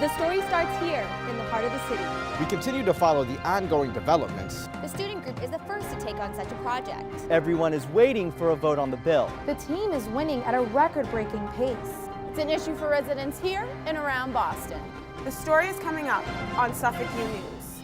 The story starts here, in the heart of the city. We continue to follow the ongoing developments. The student group is the first to take on such a project. Everyone is waiting for a vote on the bill. The team is winning at a record-breaking pace. It's an issue for residents here and around Boston. The story is coming up on Suffolk U News.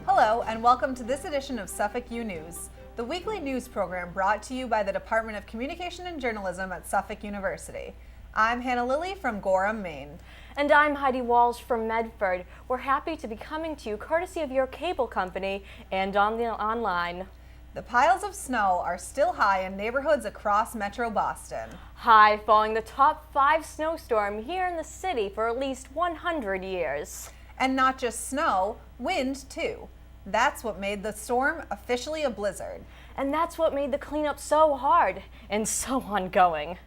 Hello, and welcome to this edition of Suffolk U News, the weekly news program brought to you by the Department of Communication and Journalism at Suffolk University. I'm Hannah Lilly from Gorham, Maine. And I'm Heidi Walsh from Medford. We're happy to be coming to you courtesy of your cable company and online. The piles of snow are still high in neighborhoods across Metro Boston. High, following the top 5 snowstorm here in the city for at least 100 years. And not just snow, wind too. That's what made the storm officially a blizzard. And that's what made the cleanup so hard and so ongoing.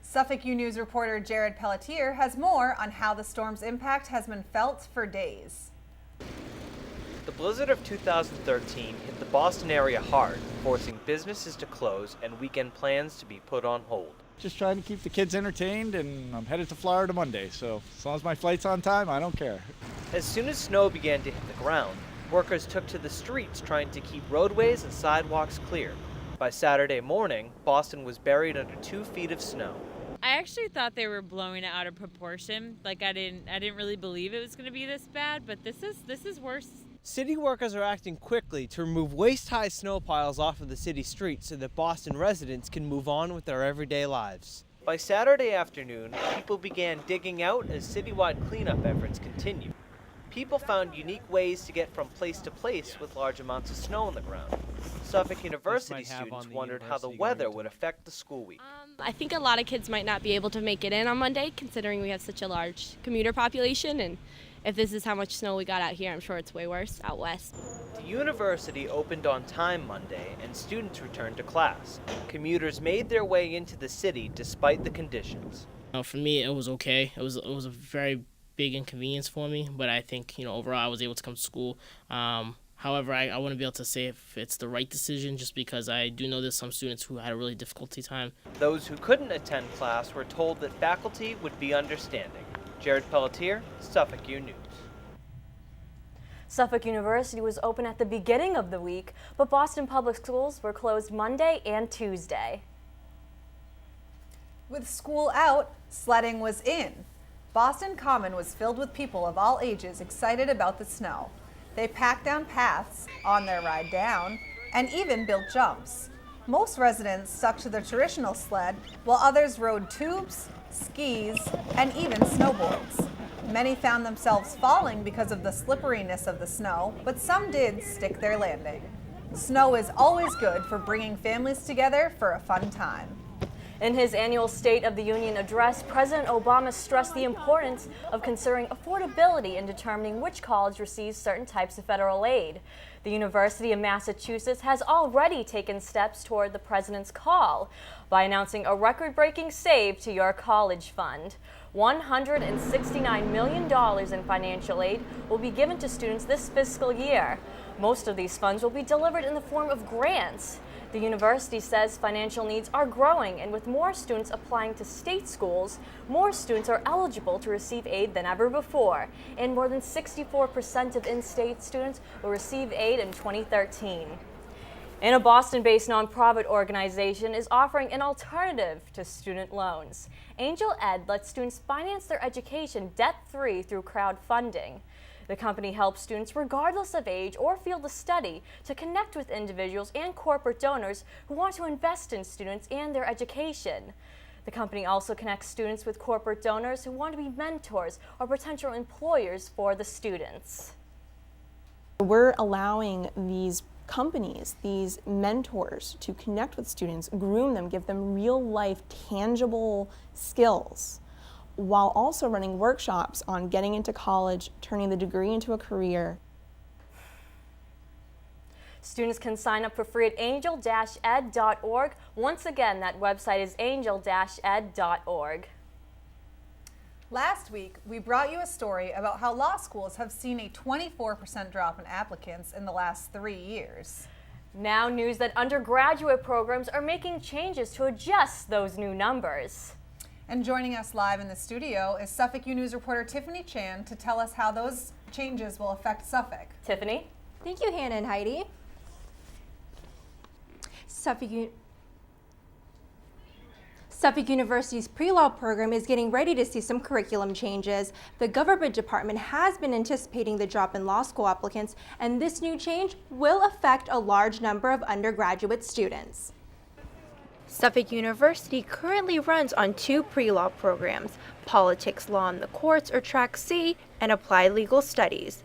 Suffolk U News reporter Jared Pelletier has more on how the storm's impact has been felt for days. The blizzard of 2013 hit the Boston area hard, forcing businesses to close and weekend plans to be put on hold. Just trying to keep the kids entertained, and I'm headed to Florida Monday, so as long as my flight's on time, I don't care. As soon as snow began to hit the ground, workers took to the streets trying to keep roadways and sidewalks clear. By Saturday morning, Boston was buried under 2 feet of snow. I actually thought they were blowing it out of proportion. Like I didn't really believe it was going to be this bad, but this is worse. City workers are acting quickly to remove waist-high snow piles off of the city streets so that Boston residents can move on with their everyday lives. By Saturday afternoon, people began digging out as citywide cleanup efforts continued. People found unique ways to get from place to place with large amounts of snow on the ground. Suffolk University students wondered how the weather would affect the school week. I think a lot of kids might not be able to make it in on Monday, considering we have such a large commuter population, and if this is how much snow we got out here, I'm sure it's way worse out west. The university opened on time Monday, and students returned to class. Commuters made their way into the city despite the conditions. For me, it was okay. It was a very big inconvenience for me, but I think, overall I was able to come to school. However, I wouldn't be able to say if it's the right decision, just because I do know there's some students who had a really difficult time. Those who couldn't attend class were told that faculty would be understanding. Jared Pelletier, Suffolk U News. Suffolk University was open at the beginning of the week, but Boston Public Schools were closed Monday and Tuesday. With school out, sledding was in. Boston Common was filled with people of all ages excited about the snow. They packed down paths on their ride down and even built jumps. Most residents stuck to their traditional sled, while others rode tubes, skis, and even snowboards. Many found themselves falling because of the slipperiness of the snow, but some did stick their landing. Snow is always good for bringing families together for a fun time. In his annual State of the Union address, President Obama stressed the importance of considering affordability in determining which college receives certain types of federal aid. The University of Massachusetts has already taken steps toward the president's call by announcing a record-breaking Save to Your College Fund. $169 million in financial aid will be given to students this fiscal year. Most of these funds will be delivered in the form of grants. The university says financial needs are growing, and with more students applying to state schools, more students are eligible to receive aid than ever before, and more than 64% of in-state students will receive aid in 2013. And a Boston-based nonprofit organization is offering an alternative to student loans. Angel Ed lets students finance their education debt-free through crowdfunding. The company helps students regardless of age or field of study to connect with individuals and corporate donors who want to invest in students and their education. The company also connects students with corporate donors who want to be mentors or potential employers for the students. We're allowing these companies, these mentors, to connect with students, groom them, give them real-life, tangible skills, while also running workshops on getting into college, turning the degree into a career. Students can sign up for free at angel-ed.org. Once again, that website is angel-ed.org. Last week, we brought you a story about how law schools have seen a 24% drop in applicants in the last 3 years. Now news that undergraduate programs are making changes to adjust those new numbers. And joining us live in the studio is Suffolk U News reporter Tiffany Chan to tell us how those changes will affect Suffolk. Tiffany? Thank you, Hannah and Heidi. Suffolk University's pre-law program is getting ready to see some curriculum changes. The government department has been anticipating the drop in law school applicants, and this new change will affect a large number of undergraduate students. Suffolk University currently runs on 2 pre-law programs, Politics, Law in the Courts, or Track C, and Applied Legal Studies.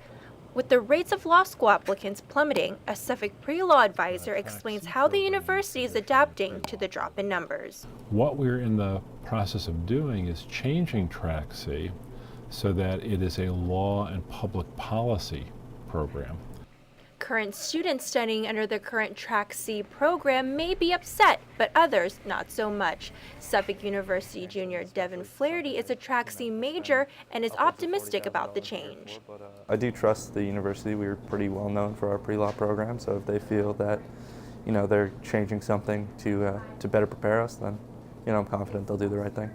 With the rates of law school applicants plummeting, a Suffolk pre-law advisor explains how the university is adapting to the drop in numbers. What we're in the process of doing is changing Track C so that it is a law and public policy program. Current students studying under the current Track C program may be upset, but others not so much. Suffolk University junior Devin Flaherty is a Track C major and is optimistic about the change. I do trust the university. We're pretty well known for our pre-law program, so if they feel that, they're changing something to better prepare us, then, I'm confident they'll do the right thing.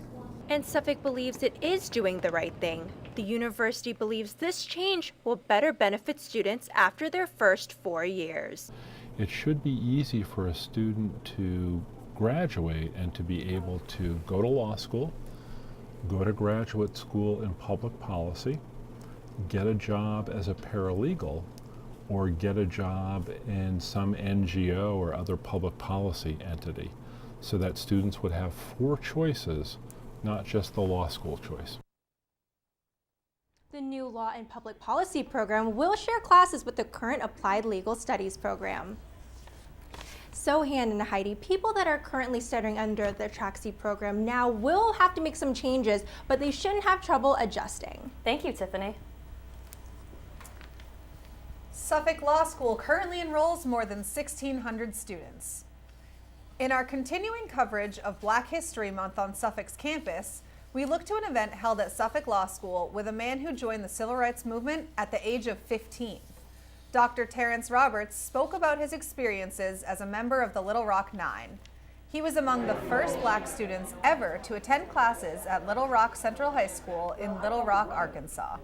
And Suffolk believes it is doing the right thing. The university believes this change will better benefit students after their first 4 years. It should be easy for a student to graduate and to be able to go to law school, go to graduate school in public policy, get a job as a paralegal, or get a job in some NGO or other public policy entity, so that students would have 4 choices, not just the law school choice. The new Law and Public Policy program will share classes with the current Applied Legal Studies program. So, Hannah and Heidi, people that are currently studying under the Track C program now will have to make some changes, but they shouldn't have trouble adjusting. Thank you, Tiffany. Suffolk Law School currently enrolls more than 1,600 students. In our continuing coverage of Black History Month on Suffolk's campus, we look to an event held at Suffolk Law School with a man who joined the civil rights movement at the age of 15. Dr. Terrence Roberts spoke about his experiences as a member of the Little Rock Nine. He was among the first Black students ever to attend classes at Little Rock Central High School in Little Rock, Arkansas.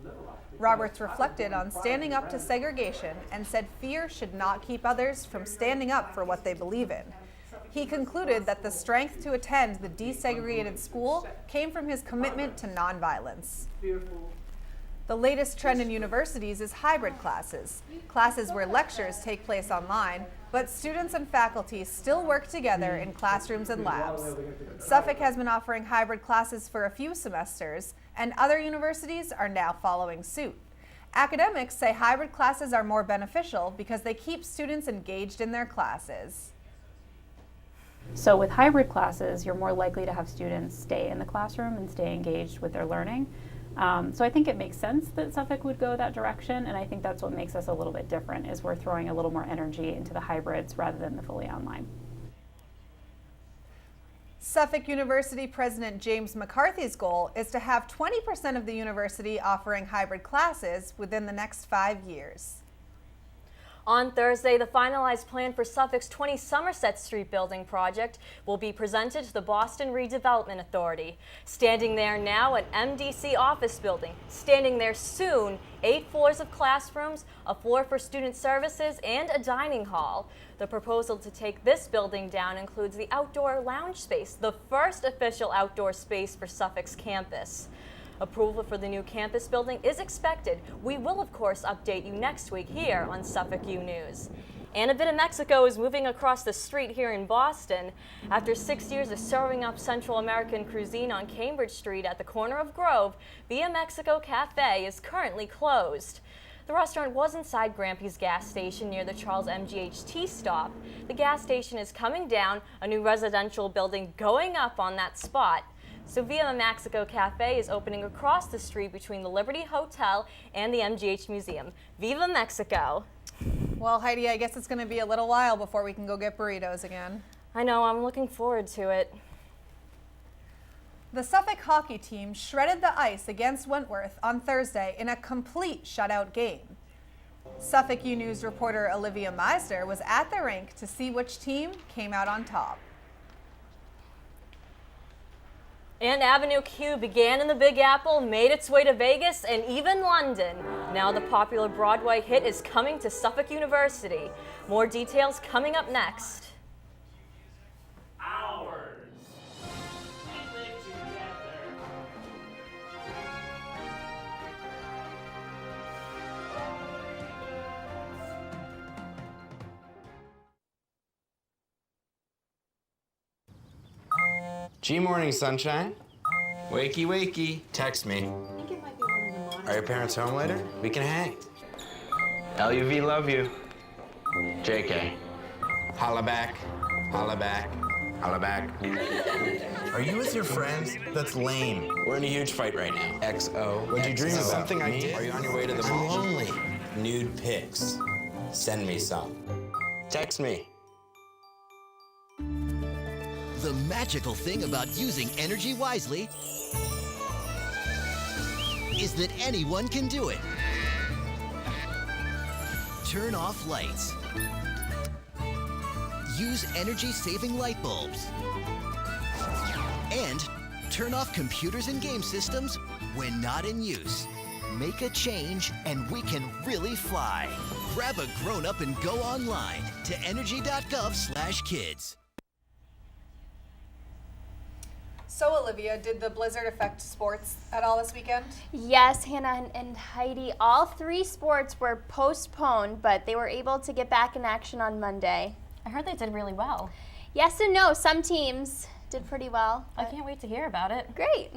Roberts reflected on standing up to segregation and said fear should not keep others from standing up for what they believe in. He concluded that the strength to attend the desegregated school came from his commitment to nonviolence. The latest trend in universities is hybrid classes, classes where lectures take place online, but students and faculty still work together in classrooms and labs. Suffolk has been offering hybrid classes for a few semesters, and other universities are now following suit. Academics say hybrid classes are more beneficial because they keep students engaged in their classes. So with hybrid classes, you're more likely to have students stay in the classroom and stay engaged with their learning. So I think it makes sense that Suffolk would go that direction, and I think that's what makes us a little bit different, is we're throwing a little more energy into the hybrids rather than the fully online. Suffolk University President James McCarthy's goal is to have 20% of the university offering hybrid classes within the next 5 years. On Thursday, the finalized plan for Suffolk's 20 Somerset Street building project will be presented to the Boston Redevelopment Authority. Standing there now, an MDC office building. Standing there soon, 8 floors of classrooms, a floor for student services, and a dining hall. The proposal to take this building down includes the outdoor lounge space, the first official outdoor space for Suffolk's campus. Approval for the new campus building is expected. We will, of course, update you next week here on Suffolk U News. And Via Mexico is moving across the street here in Boston. After 6 years of serving up Central American cuisine on Cambridge Street at the corner of Grove, Via Mexico Cafe is currently closed. The restaurant was inside Grampy's gas station near the Charles MGHT stop. The gas station is coming down, a new residential building going up on that spot. So Via Mexico Cafe is opening across the street between the Liberty Hotel and the MGH Museum. Viva Mexico! Well, Heidi, I guess it's going to be a little while before we can go get burritos again. I know, I'm looking forward to it. The Suffolk hockey team shredded the ice against Wentworth on Thursday in a complete shutout game. Suffolk U News reporter Olivia Meisner was at the rink to see which team came out on top. And Avenue Q began in the Big Apple, made its way to Vegas, and even London. Now the popular Broadway hit is coming to Suffolk University. More details coming up next. G-Morning, sunshine. Wakey, wakey. Text me. Are your parents home later? We can hang. LUV, love you. JK. Holla back. Holla back. Holla back. Are you with your friends? That's lame. We're in a huge fight right now. XO. What'd you dream about? Something I did? Are you on your way to the mall? I'm lonely. Nude pics. Send me some. Text me. The magical thing about using energy wisely is that anyone can do it. Turn off lights. Use energy-saving light bulbs. And turn off computers and game systems when not in use. Make a change and we can really fly. Grab a grown-up and go online to energy.gov/kids. So, Olivia, did the blizzard affect sports at all this weekend? Yes, Hannah and Heidi, all 3 sports were postponed, but they were able to get back in action on Monday. I heard they did really well. Yes and no, some teams did pretty well. I can't wait to hear about it. Great.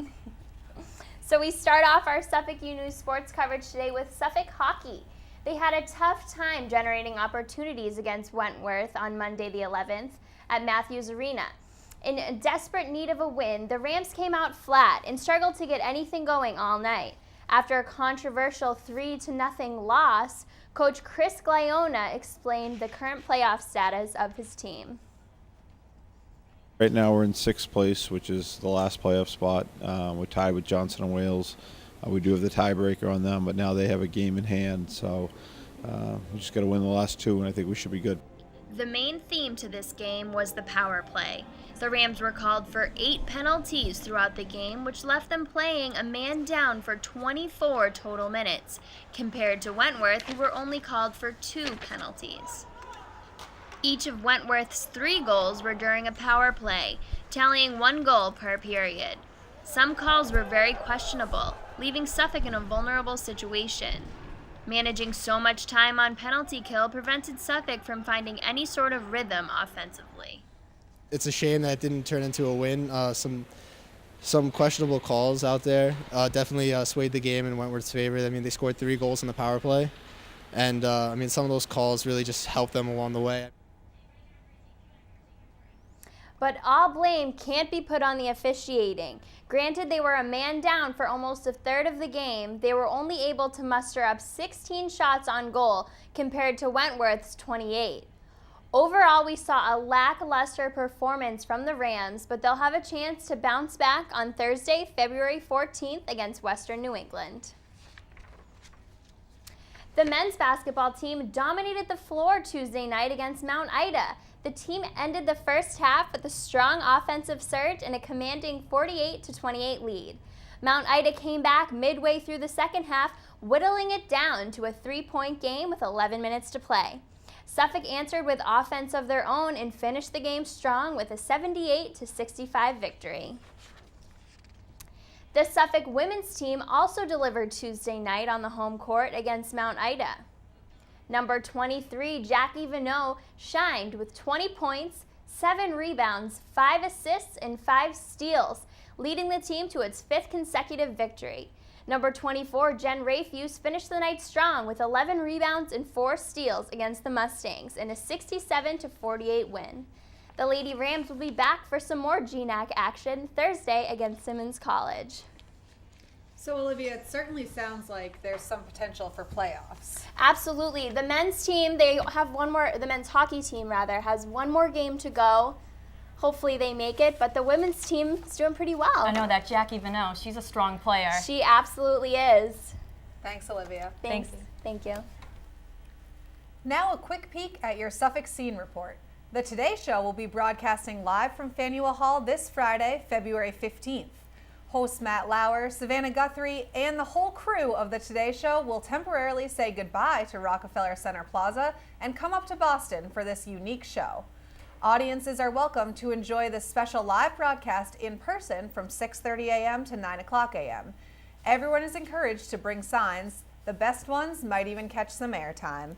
So we start off our Suffolk U News sports coverage today with Suffolk hockey. They had a tough time generating opportunities against Wentworth on Monday the 11th at Matthews Arena. In desperate need of a win, the Rams came out flat and struggled to get anything going all night. After a controversial 3-0 loss, Coach Chris Gliona explained the current playoff status of his team. Right now we're in 6th place, which is the last playoff spot. We're tied with Johnson and Wales. We do have the tiebreaker on them, but now they have a game in hand, so we just got to win the last 2, and I think we should be good. The main theme to this game was the power play. The Rams were called for 8 penalties throughout the game, which left them playing a man down for 24 total minutes, compared to Wentworth, who were only called for 2 penalties. Each of Wentworth's 3 goals were during a power play, tallying 1 goal per period. Some calls were very questionable, leaving Suffolk in a vulnerable situation. Managing so much time on penalty kill prevented Suffolk from finding any sort of rhythm offensively. It's a shame that it didn't turn into a win. Some questionable calls out there definitely swayed the game in Wentworth's favor. I mean, they scored 3 goals in the power play, and some of those calls really just helped them along the way. But all blame can't be put on the officiating. Granted, they were a man down for almost a third of the game. They were only able to muster up 16 shots on goal compared to Wentworth's 28. Overall, we saw a lackluster performance from the Rams, but they'll have a chance to bounce back on Thursday, February 14th against Western New England. The men's basketball team dominated the floor Tuesday night against Mount Ida. The team ended the first half with a strong offensive surge and a commanding 48-28 lead. Mount Ida came back midway through the second half, whittling it down to a 3-point game with 11 minutes to play. Suffolk answered with offense of their own and finished the game strong with a 78-65 victory. The Suffolk women's team also delivered Tuesday night on the home court against Mount Ida. Number 23, Jackie Vanneau, shined with 20 points, 7 rebounds, 5 assists, and 5 steals, leading the team to its 5th consecutive victory. Number 24, Jen Rayfuse, finished the night strong with 11 rebounds and 4 steals against the Mustangs in a 67-48 win. The Lady Rams will be back for some more GNAC action Thursday against Simmons College. So, Olivia, it certainly sounds like there's some potential for playoffs. Absolutely. The men's team, the men's hockey team rather, has one more game to go. Hopefully they make it, but the women's team is doing pretty well. I know that Jackie Vanneau, she's a strong player. She absolutely is. Thanks, Olivia. Thanks. Thank you. Now a quick peek at your Suffolk Scene Report. The Today Show will be broadcasting live from Faneuil Hall this Friday, February 15th. Hosts Matt Lauer, Savannah Guthrie, and the whole crew of the Today Show will temporarily say goodbye to Rockefeller Center Plaza and come up to Boston for this unique show. Audiences are welcome to enjoy this special live broadcast in person from 6:30 a.m. to 9 o'clock a.m. Everyone is encouraged to bring signs. The best ones might even catch some airtime.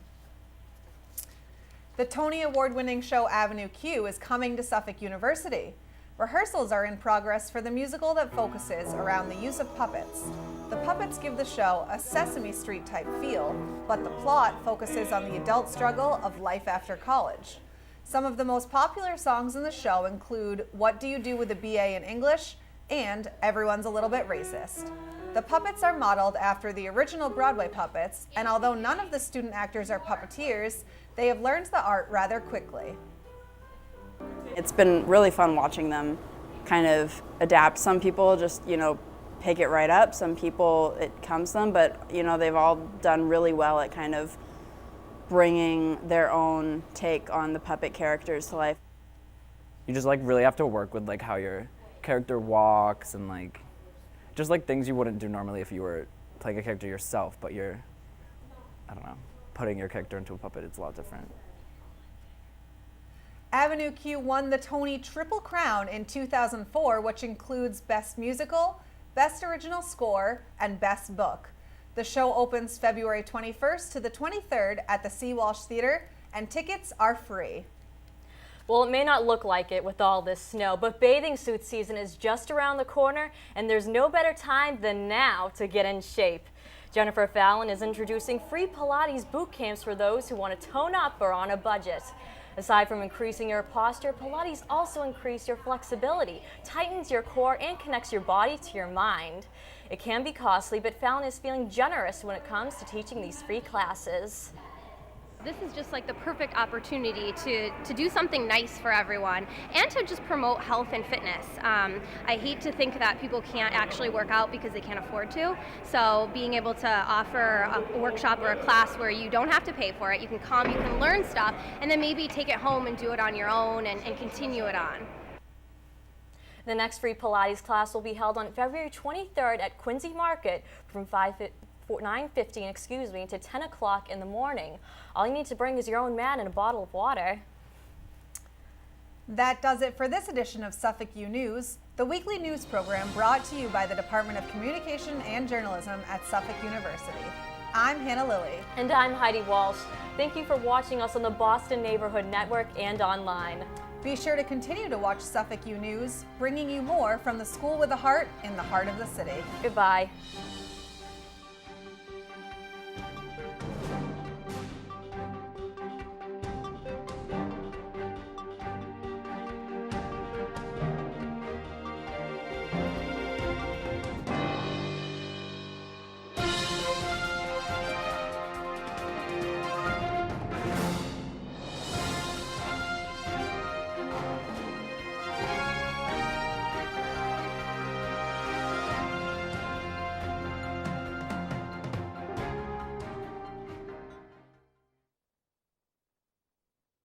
The Tony Award-winning show Avenue Q is coming to Suffolk University. Rehearsals are in progress for the musical that focuses around the use of puppets. The puppets give the show a Sesame Street type feel, but the plot focuses on the adult struggle of life after college. Some of the most popular songs in the show include What Do You Do with a BA in English and Everyone's a Little Bit Racist. The puppets are modeled after the original Broadway puppets, and although none of the student actors are puppeteers, they have learned the art rather quickly. It's been really fun watching them kind of adapt. Some people just, pick it right up. Some people, it comes to them, but, they've all done really well at kind of bringing their own take on the puppet characters to life. You just really have to work with how your character walks and just things you wouldn't do normally if you were playing a character yourself, but you're, putting your character into a puppet, it's a lot different. Avenue Q won the Tony Triple Crown in 2004, which includes Best Musical, Best Original Score, and Best Book. The show opens February 21st to the 23rd at the C. Walsh Theater, and tickets are free. Well, it may not look like it with all this snow, but bathing suit season is just around the corner, and there's no better time than now to get in shape. Jennifer Fallon is introducing free Pilates boot camps for those who want to tone up or on a budget. Aside from increasing your posture, Pilates also increases your flexibility, tightens your core, and connects your body to your mind. It can be costly, but Fallon is feeling generous when it comes to teaching these free classes. This is just the perfect opportunity to do something nice for everyone and to just promote health and fitness. I hate to think that people can't actually work out because they can't afford to. So being able to offer a workshop or a class where you don't have to pay for it, you can come, you can learn stuff, and then maybe take it home and do it on your own and continue it on. The next free Pilates class will be held on February 23rd at Quincy Market from 9:15 to 10 o'clock in the morning. All you need to bring is your own mat and a bottle of water. That does it for this edition of Suffolk U News, the weekly news program brought to you by the Department of Communication and Journalism at Suffolk University. I'm Hannah Lilly. And I'm Heidi Walsh. Thank you for watching us on the Boston Neighborhood Network and online. Be sure to continue to watch Suffolk U News, bringing you more from the school with a heart in the heart of the city. Goodbye.